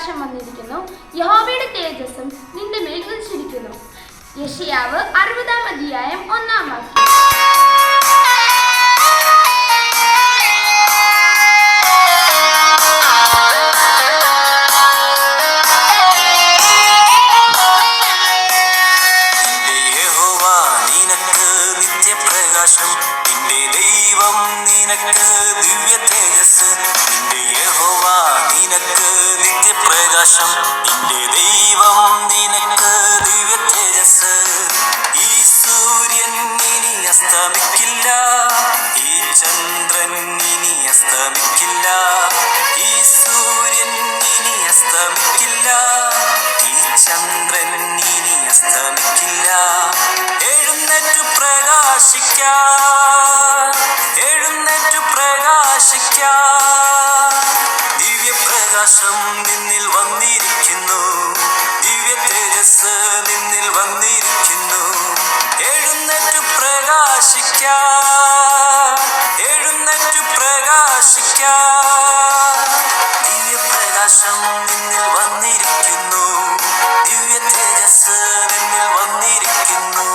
പ്രകാശം വന്നിരിക്കുന്നു, യഹോവയുടെ തേജസ്സും നിന്റെ മേൽ ഉദിച്ചിരിക്കുന്നു. യെശയ്യാവ് 60-ാം അധ്യായം 1-ാം വാക്യം. നിന്റെ ദൈവം നിനക്ക് ദിവ്യ തേജസ്. നിന്റെ യഹോവ നിനക്ക് നിത്യപ്രകാശം. നിന്റെ ദൈവം നിനക്ക് ദിവ്യ തേജസ്. ഈ സൂര്യൻ ഇനി അസ്തമിക്കില്ല, ഈ ചന്ദ്രൻ ഇനി അസ്തമിക്കില്ല. ഈ സൂര്യൻ ഇനി അസ്തമിക്കില്ല, ഈ ചന്ദ്രൻ ഇനി അസ്തമിക്കില്ല. എഴുന്നേറ്റു പ്രകാശിക്കാം, എഴുന്നേറ്റു പ്രകാശിക്കാം. ദിവ്യപ്രകാശം നിന്നിൽ വന്നിരിക്കുന്നു, ദിവ്യ തേജസ് നിന്നിൽ വന്നിരിക്കുന്നു. എഴുന്നേറ്റു പ്രകാശിക്കാം, എഴുന്നേറ്റു പ്രകാശിക്കാം. ദിവ്യപ്രകാശം നിന്നിൽ വന്നിരിക്കുന്നു, ദിവ്യ തേജസ് നിന്നിൽ വന്നിരിക്കുന്നു.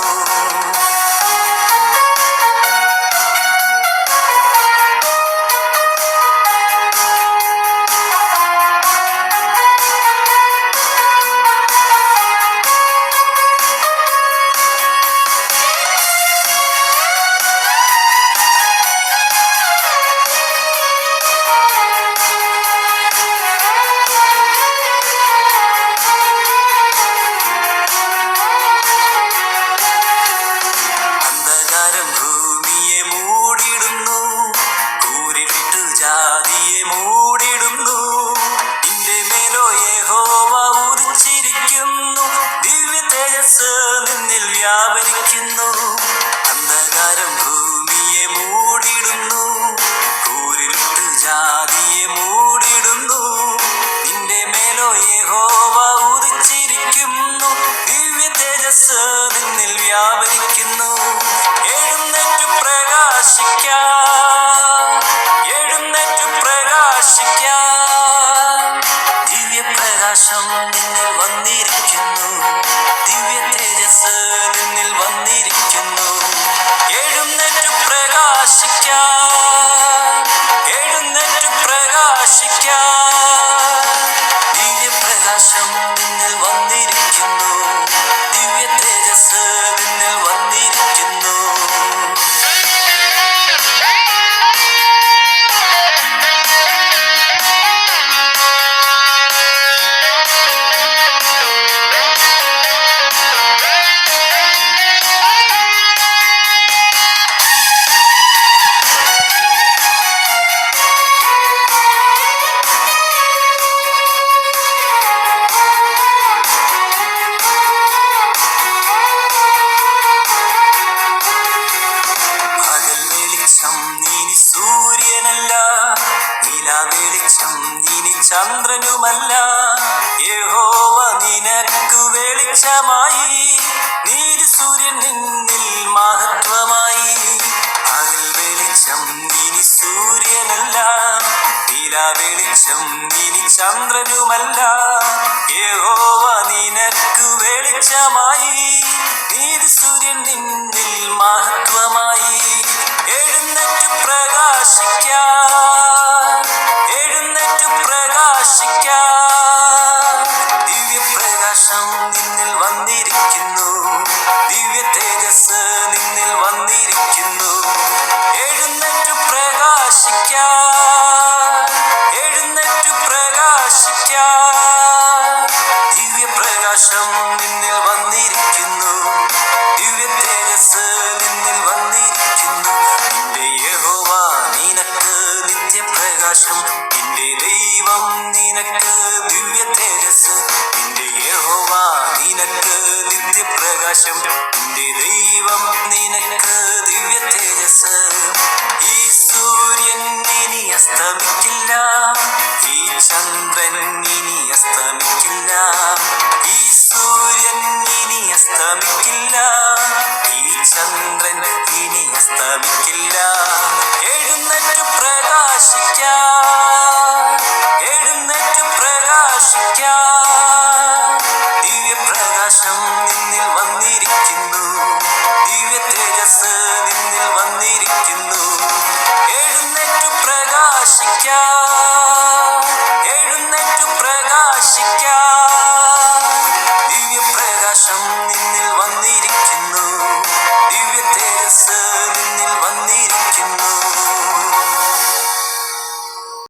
നിന്നിൽ വ്യാപരിക്കുന്നു. അന്ധകാരം ഭൂമിയെ മൂടിയിടുന്നു, കൂരിരുട്ട് ജാതിയെ മൂടിയിടുന്നു. നിന്റെ മേലോ യഹോവ ഉദിച്ചിരിക്കുന്നു, ദിവ്യ തേജസ് നിന്നിൽ വ്യാപരിക്കുന്നു. എഴുന്നേറ്റു പ്രകാശിക്കാം, എഴുന്നേറ്റു പ്രകാശിക്കാം. ദിവ്യപ്രകാശം നിന്നിൽ വന്നിരിക്കുന്നു, ദിവ്യ തേജസ് നിന്നിൽ വന്നിരിക്കുന്നു. എഴുന്നേറ്റു പ്രകാശിക്കാം, എഴുന്നേറ്റു പ്രകാശിക്കാം. ദിവ്യപ്രകാശം നിന്നിൽ വന്നിരിക്കുന്നു, ദിവ്യ തേജസ് നിന്നിൽ വന്നിരിക്കുന്നു. സൂര്യനല്ല, നിലാവെളിച്ചം ഇനി ചന്ദ്രനുമല്ല. യഹോവ നിനക്കു വെളിച്ചമായി, നീതി സൂര്യൻ നിന്നിൽ മഹത്വമായി. പകൽ വെളിച്ചം ഇനി സൂര്യനല്ല, നിലാവെളിച്ചം ഇനി ചന്ദ്രനുമല്ല. യഹോവ നിനക്കു വെളിച്ചമായി, നീതി സൂര്യൻ നിന്നിൽ മഹത്വമായി. എഴുന്നേറ്റു പ്രകാശിക്കാം, എഴുന്നേറ്റു പ്രകാശിക്കാം. ദിവ്യപ്രകാശം നിന്നിൽ വന്നിരിക്കുന്നു, ദിവ്യ തേജസ് നിന്നിൽ വന്നിരിക്കുന്നു. എഴുന്നേറ്റു പ്രകാശിക്കാം, എഴുന്നേറ്റു പ്രകാശിക്കാം. ദിവ്യപ്രകാശം നിന്നിൽ വന്നിരിക്കുന്നു, ദിവ്യ തേജസ് നിന്നിൽ വന്നിരിക്കുന്നു. നിന്റെ യഹോവ നിനക്ക് നിത്യപ്രകാശം, നിന്റെ ദൈവം നിനക്ക് ദിവ്യ തേജസ്. നിന്റെ യഹോവ നിനക്ക് നിത്യപ്രകാശം, നിന്റെ ദൈവം നിനക്ക് ദിവ്യ തേജസ്. ഈ സൂര്യൻ ഇനി അസ്തമിക്കില്ല, ഈ ചന്ദ്രൻ ഇനി അസ്തമിക്കില്ല. ഈ സൂര്യൻ ഇനി അസ്തമിക്കില്ല, ഈ ചന്ദ്രൻ ഇനി അസ്തമിക്കില്ല. എഴുന്നേറ്റു പ്രകാശിക്കാം,